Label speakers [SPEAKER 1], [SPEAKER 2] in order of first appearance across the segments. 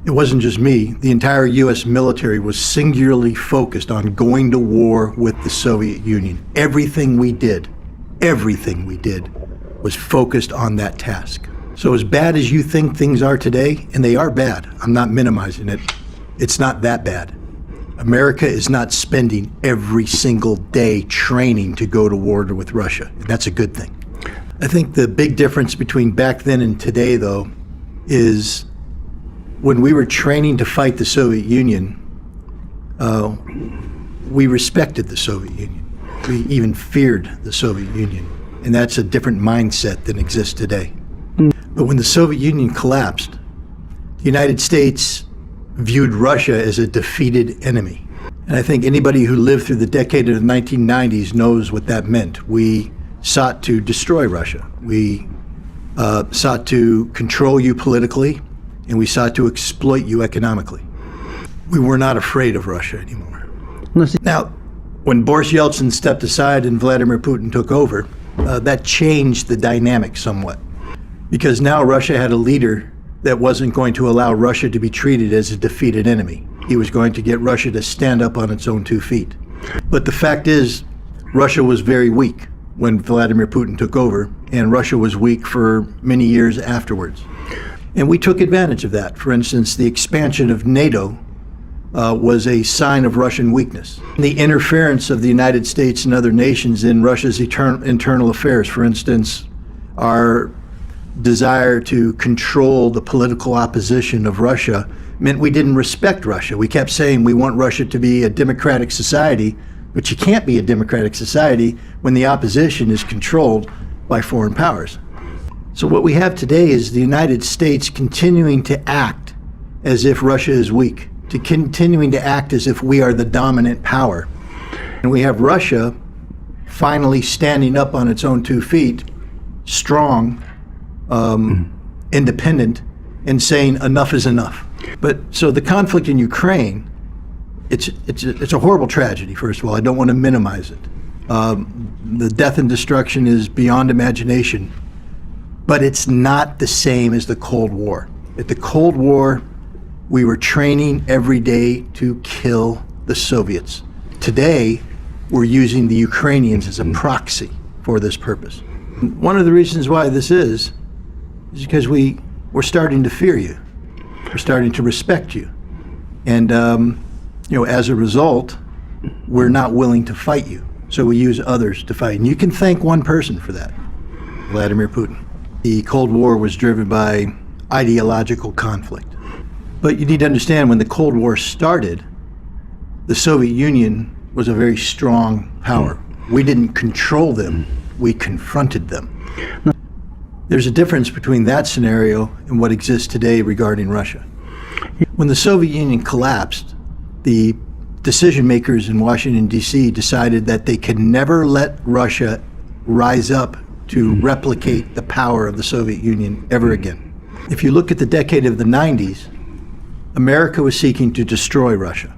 [SPEAKER 1] It wasn't just me. The entire U.S. military was singularly focused on going to war with the Soviet Union. Everything we did was focused on that task. So as bad as you think things are today, and they are bad, I'm not minimizing it, it's not that bad. America is not spending every single day training to go to war with Russia. That's a good thing. I think the big difference between back then and today, though, is when we were training to fight the Soviet Union, we respected the Soviet Union. We even feared the Soviet Union. And that's a different mindset than exists today. But when the Soviet Union collapsed, the United States viewed Russia as a defeated enemy. And I think anybody who lived through the decade of the 1990s knows what that meant. We sought to destroy Russia. We sought to control you politically, and we sought to exploit you economically. We were not afraid of Russia anymore. Now, when Boris Yeltsin stepped aside and Vladimir Putin took over, that changed the dynamic somewhat. Because now Russia had a leader that wasn't going to allow Russia to be treated as a defeated enemy. He was going to get Russia to stand up on its own 2 feet. But the fact is, Russia was very weak when Vladimir Putin took over, and Russia was weak for many years afterwards. And we took advantage of that. For instance, the expansion of NATO was a sign of Russian weakness. The interference of the United States and other nations in Russia's internal affairs, for instance, our desire to control the political opposition of Russia, meant we didn't respect Russia. We kept saying we want Russia to be a democratic society, but you can't be a democratic society when the opposition is controlled by foreign powers. So what we have today is the United States continuing to act as if Russia is weak, to continuing to act as if we are the dominant power. And we have Russia finally standing up on its own 2 feet, strong, independent, and saying enough is enough. But so the conflict in Ukraine, it's a horrible tragedy, first of all. I don't want to minimize it. The death and destruction is beyond imagination, but it's not the same as the Cold War. At the Cold War, we were training every day to kill the Soviets. Today, we're using the Ukrainians as a proxy for this purpose. One of the reasons why this is because we're starting to fear you. We're starting to respect you. And, as a result, we're not willing to fight you. So we use others to fight. And you can thank one person for that, Vladimir Putin. The Cold War was driven by ideological conflict. But you need to understand, when the Cold War started, the Soviet Union was a very strong power. We didn't control them, we confronted them. There's a difference between that scenario and what exists today regarding Russia. When the Soviet Union collapsed, the decision makers in Washington, D.C. decided that they could never let Russia rise up to replicate the power of the Soviet Union ever again. If you look at the decade of the 90s, America was seeking to destroy Russia.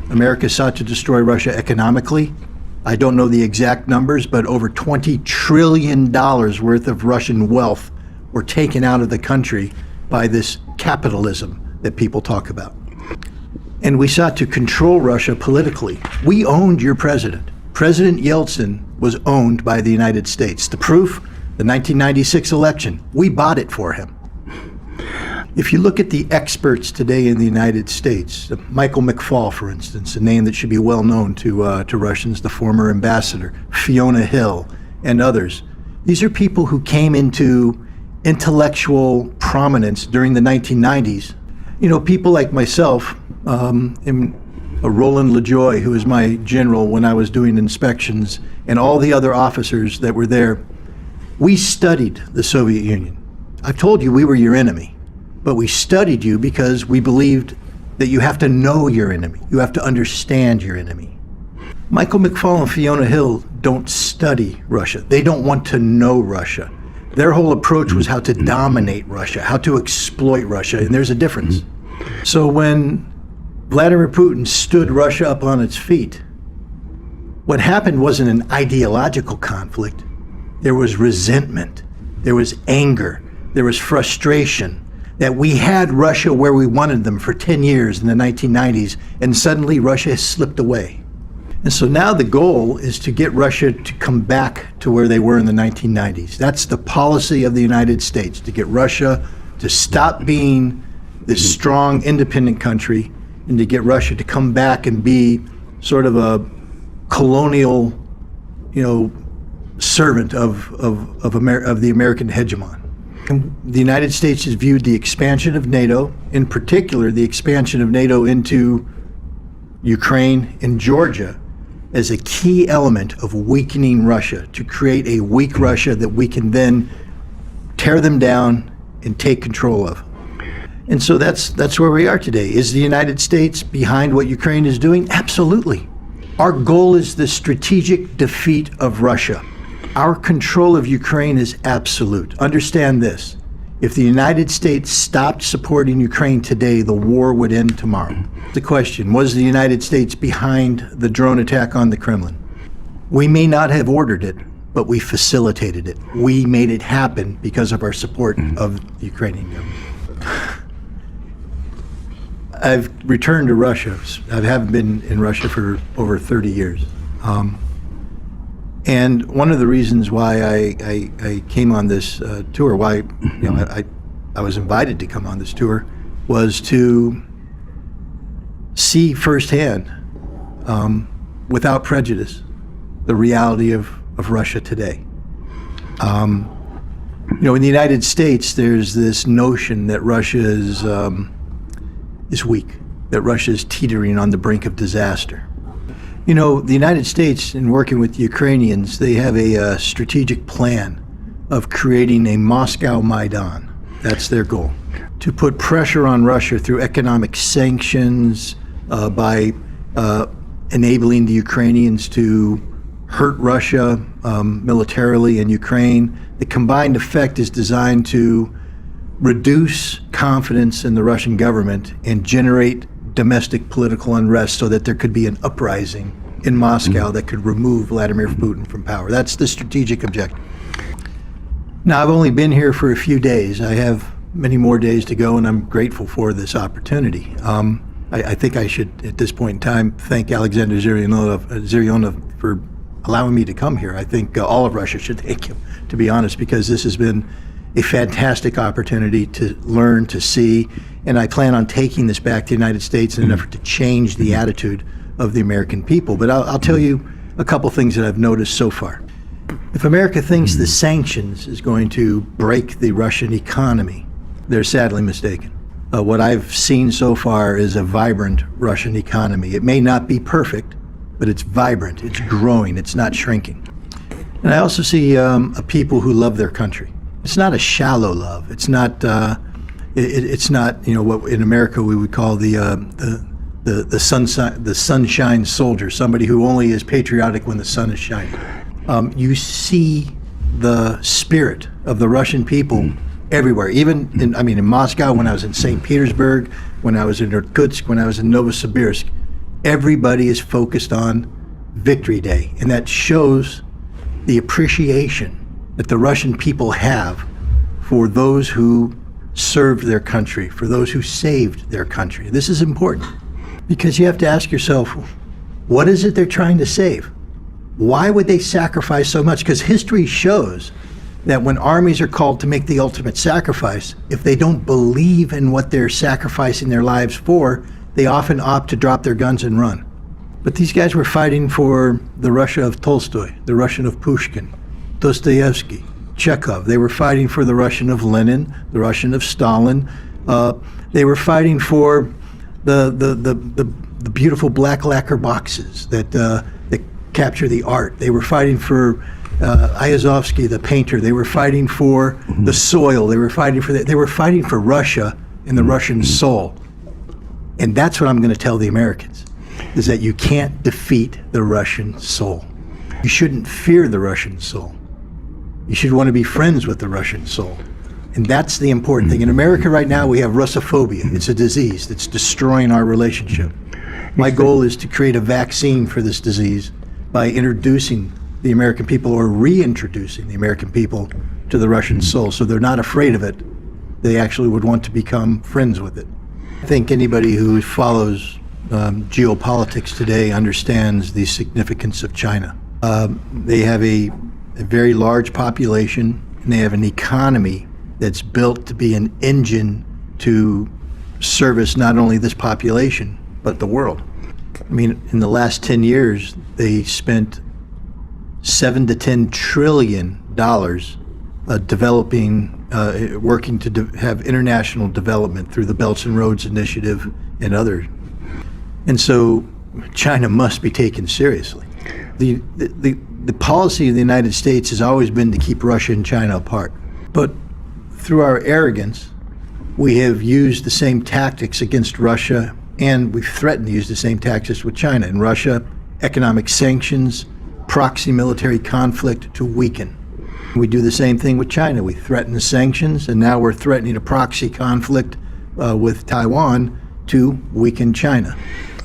[SPEAKER 1] America sought to destroy Russia economically. I don't know the exact numbers, but over $20 trillion worth of Russian wealth were taken out of the country by this capitalism that people talk about. And we sought to control Russia politically. We owned your president. President Yeltsin was owned by the United States. The proof, the 1996 election, we bought it for him. If you look at the experts today in the United States, Michael McFaul, for instance, a name that should be well known to Russians, the former ambassador, Fiona Hill, and others. These are people who came into intellectual prominence during the 1990s. People like myself, Roland LaJoy, who was my general when I was doing inspections, and all the other officers that were there, we studied the Soviet Union. I've told you we were your enemy. But we studied you because we believed that you have to know your enemy. You have to understand your enemy. Michael McFaul and Fiona Hill don't study Russia. They don't want to know Russia. Their whole approach was how to dominate Russia, how to exploit Russia, and there's a difference. So when Vladimir Putin stood Russia up on its feet, what happened wasn't an ideological conflict. There was resentment. There was anger. There was frustration. that we had Russia where we wanted them for 10 years in the 1990s, and suddenly Russia has slipped away. And so now the goal is to get Russia to come back to where they were in the 1990s. That's the policy of the United States, to get Russia to stop being this strong, independent country and to get Russia to come back and be sort of a colonial, servant of the American hegemon. And the United States has viewed the expansion of NATO, in particular the expansion of NATO into Ukraine and Georgia, as a key element of weakening Russia, to create a weak Russia that we can then tear them down and take control of. And so that's where we are today. Is the United States behind what Ukraine is doing? Absolutely. Our goal is the strategic defeat of Russia. Our control of Ukraine is absolute. Understand this. If the United States stopped supporting Ukraine today, the war would end tomorrow. The question, was the United States behind the drone attack on the Kremlin? We may not have ordered it, but we facilitated it. We made it happen because of our support of the Ukrainian government. I've returned to Russia. I haven't been in Russia for over 30 years. And one of the reasons why I came on this tour, why I was invited to come on this tour, was to see firsthand, without prejudice, the reality of Russia today. In the United States, there's this notion that Russia is weak, that Russia is teetering on the brink of disaster. The United States, in working with the Ukrainians, they have a strategic plan of creating a Moscow Maidan. That's their goal. To put pressure on Russia through economic sanctions, by enabling the Ukrainians to hurt Russia militarily in Ukraine. The combined effect is designed to reduce confidence in the Russian government and generate domestic political unrest so that there could be an uprising in Moscow that could remove Vladimir Putin from power. That's the strategic objective. Now, I've only been here for a few days. I have many more days to go, and I'm grateful for this opportunity. I think I should, at this point in time, thank Alexander Zyrionov for allowing me to come here. I think all of Russia should thank him, to be honest, because this has been a fantastic opportunity to learn, to see, and I plan on taking this back to the United States in an effort to change the attitude of the American people. But I'll tell you a couple things that I've noticed so far. If America thinks the sanctions is going to break the Russian economy, they're sadly mistaken. What I've seen so far is a vibrant Russian economy. It may not be perfect, but it's vibrant, it's growing, it's not shrinking. And I also see a people who love their country. It's not a shallow love. It's not. It's not. What in America we would call the sunshine soldier, somebody who only is patriotic when the sun is shining. You see the spirit of the Russian people everywhere. Even in Moscow, when I was in St. Petersburg, when I was in Irkutsk, when I was in Novosibirsk, everybody is focused on Victory Day, and that shows the appreciation that the Russian people have for those who served their country, for those who saved their country. This is important because you have to ask yourself, what is it they're trying to save? Why would they sacrifice so much? Because history shows that when armies are called to make the ultimate sacrifice, if they don't believe in what they're sacrificing their lives for, they often opt to drop their guns and run. But these guys were fighting for the Russia of Tolstoy, the Russian of Pushkin, Dostoevsky, Chekhov. They were fighting for the Russian of Lenin, the Russian of Stalin. They were fighting for the beautiful black lacquer boxes that capture the art. They were fighting for Ayazovsky, the painter. They were fighting for the soil. They were fighting for They were fighting for Russia and the Russian soul. And that's what I'm going to tell the Americans, is that you can't defeat the Russian soul. You shouldn't fear the Russian soul. You should want to be friends with the Russian soul. And that's the important thing. In America right now, we have Russophobia. It's a disease that's destroying our relationship. My goal is to create a vaccine for this disease by introducing the American people, or reintroducing the American people, to the Russian soul, so they're not afraid of it, they actually would want to become friends with it. I think anybody who follows geopolitics today understands the significance of China. They have a very large population, and they have an economy that's built to be an engine to service not only this population, but the world. I mean, in the last 10 years, they spent $7 to $10 trillion developing, working to have international development through the Belts and Roads Initiative and others. And so China must be taken seriously. The policy of the United States has always been to keep Russia and China apart. But through our arrogance, we have used the same tactics against Russia, and we've threatened to use the same tactics with China. In Russia, economic sanctions, proxy military conflict to weaken. We do the same thing with China. We threaten the sanctions, and now we're threatening a proxy conflict with Taiwan to weaken China.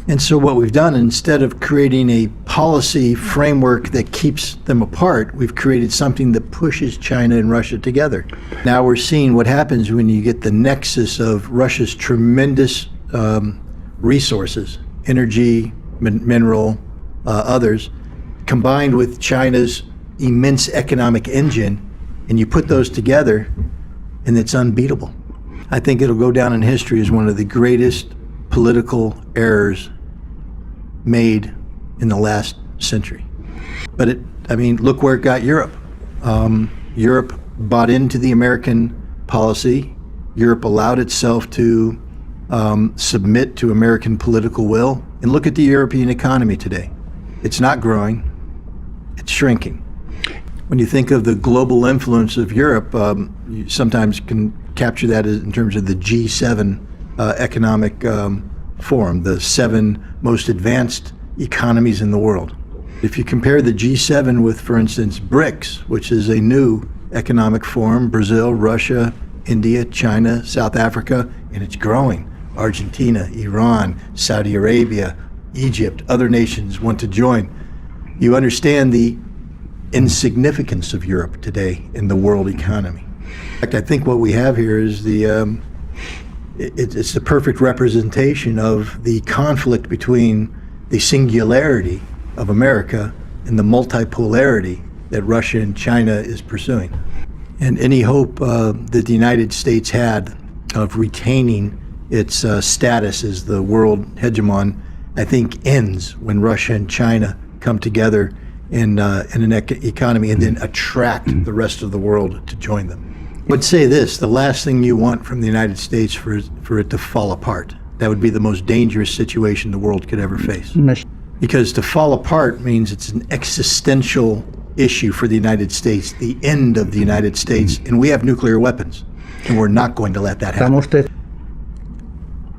[SPEAKER 1] And so what we've done, instead of creating a policy framework that keeps them apart, we've created something that pushes China and Russia together. Now we're seeing what happens when you get the nexus of Russia's tremendous resources, energy, mineral, others, combined with China's immense economic engine, and you put those together, and it's unbeatable. I think it'll go down in history as one of the greatest political errors made in the last century. But look where it got Europe. Europe bought into the American policy. Europe allowed itself to submit to American political will. And look at the European economy today. It's not growing, it's shrinking. When you think of the global influence of Europe, you sometimes can capture that in terms of the G7 economic forum, the 7 most advanced economies in the world. If you compare the G7 with, for instance, BRICS, which is a new economic forum, Brazil, Russia, India, China, South Africa, and it's growing. Argentina, Iran, Saudi Arabia, Egypt, other nations want to join. You understand the insignificance of Europe today in the world economy. In fact, I think what we have here is it's the perfect representation of the conflict between the singularity of America and the multipolarity that Russia and China is pursuing. And any hope that the United States had of retaining its status as the world hegemon, I think, ends when Russia and China come together in an economy and then attract the rest of the world to join them. I would say this: the last thing you want from the United States for it to fall apart. That would be the most dangerous situation the world could ever face. Because to fall apart means it's an existential issue for the United States, the end of the United States, and we have nuclear weapons, and we're not going to let that happen.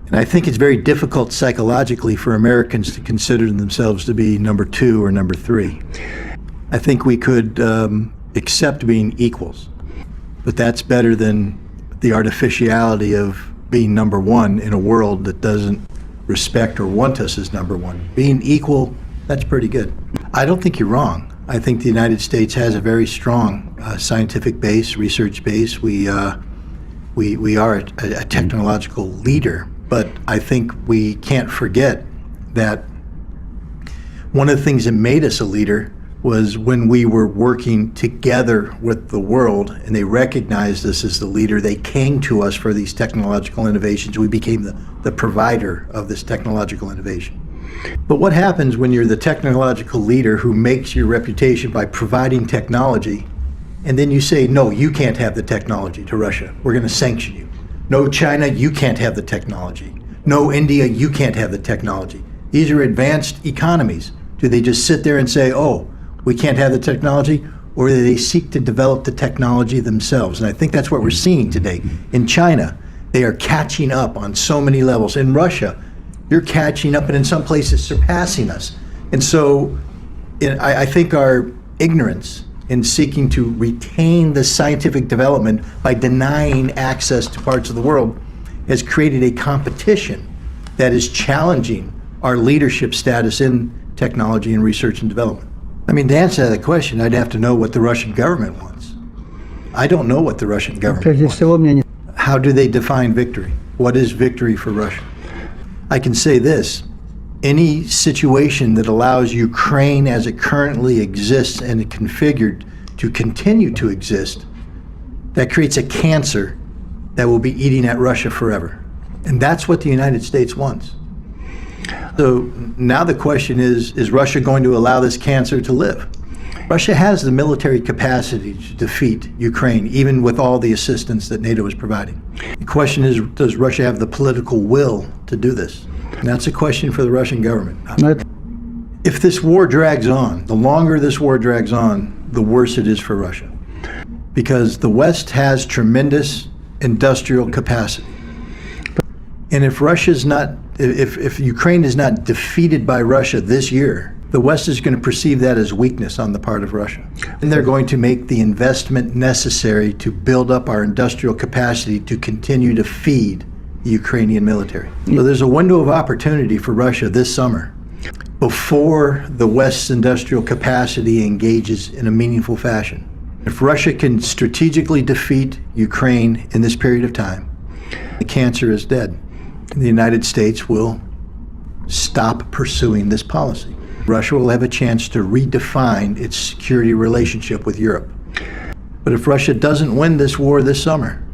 [SPEAKER 1] And I think it's very difficult psychologically for Americans to consider themselves to be number 2 or number 3. I think we could accept being equals, but that's better than the artificiality of being number 1 in a world that doesn't respect or want us as number 1. Being equal, that's pretty good. I don't think you're wrong. I think the United States has a very strong scientific base, research base. We are a technological leader. But I think we can't forget that one of the things that made us a leader was when we were working together with the world and they recognized us as the leader. They came to us for these technological innovations. We became the provider of this technological innovation. But what happens when you're the technological leader who makes your reputation by providing technology, and then you say, no, you can't have the technology to Russia. We're going to sanction you. No, China, you can't have the technology. No, India, you can't have the technology. These are advanced economies. Do they just sit there and say, oh, we can't have the technology? Or do they seek to develop the technology themselves? And I think that's what we're seeing today. In China, they are catching up on so many levels. In Russia, you're catching up and in some places surpassing us. And so I think our ignorance in seeking to retain the scientific development by denying access to parts of the world has created a competition that is challenging our leadership status in technology and research and development. I mean, to answer that question, I'd have to know what the Russian government wants. I don't know what the Russian government wants. how do they define victory? What is victory for Russia? I can say this. Any situation that allows Ukraine as it currently exists and is configured to continue to exist, that creates a cancer that will be eating at Russia forever. And that's what the United States wants. So now the question is Russia going to allow this cancer to live? Russia has the military capacity to defeat Ukraine, even with all the assistance that NATO is providing. The question is, does Russia have the political will to do this? And that's a question for the Russian government. If this war drags on, the longer this war drags on, the worse it is for Russia. Because the West has tremendous industrial capacity. And if if Ukraine is not defeated by Russia this year, the West is going to perceive that as weakness on the part of Russia. And they're going to make the investment necessary to build up our industrial capacity to continue to feed the Ukrainian military. So there's a window of opportunity for Russia this summer before the West's industrial capacity engages in a meaningful fashion. If Russia can strategically defeat Ukraine in this period of time, the cancer is dead. The United States will stop pursuing this policy. Russia will have a chance to redefine its security relationship with Europe. But if Russia doesn't win this war this summer,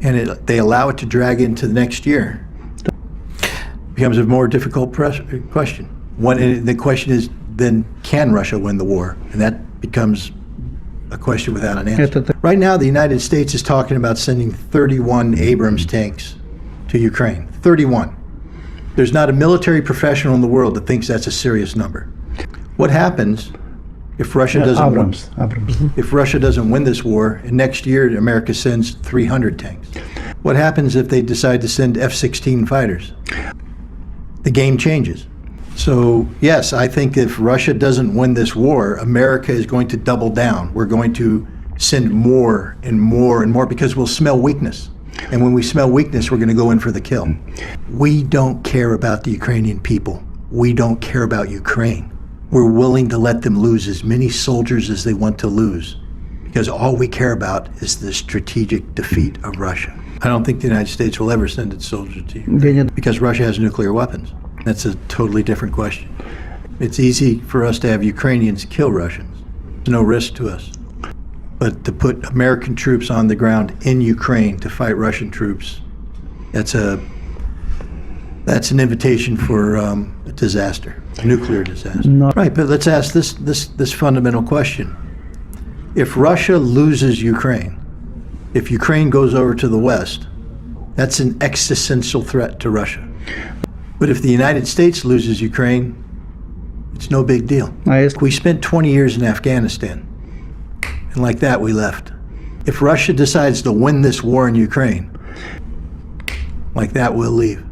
[SPEAKER 1] and they allow it to drag into the next year, it becomes a more difficult question. The question is, then can Russia win the war? And that becomes a question without an answer. Right now, the United States is talking about sending 31 Abrams tanks to Ukraine. 31. There's not a military professional in the world that thinks that's a serious number. What happens if Russia doesn't win? If Russia doesn't win this war, and next year America sends 300 tanks? What happens if they decide to send F-16 fighters? The game changes. So yes, I think if Russia doesn't win this war, America is going to double down. We're going to send more and more and more because we'll smell weakness. And when we smell weakness, we're going to go in for the kill. We don't care about the Ukrainian people. We don't care about Ukraine. We're willing to let them lose as many soldiers as they want to lose because all we care about is the strategic defeat of Russia. I don't think the United States will ever send its soldiers to Ukraine because Russia has nuclear weapons. That's a totally different question. It's easy for us to have Ukrainians kill Russians. There's no risk to us. But to put American troops on the ground in Ukraine to fight Russian troops, that's an invitation for a disaster, a nuclear disaster. No. Right, but let's ask this fundamental question. If Russia loses Ukraine, if Ukraine goes over to the West, that's an existential threat to Russia. But if the United States loses Ukraine, it's no big deal. We spent 20 years in Afghanistan. And like that, we left. If Russia decides to win this war in Ukraine, like that, we'll leave.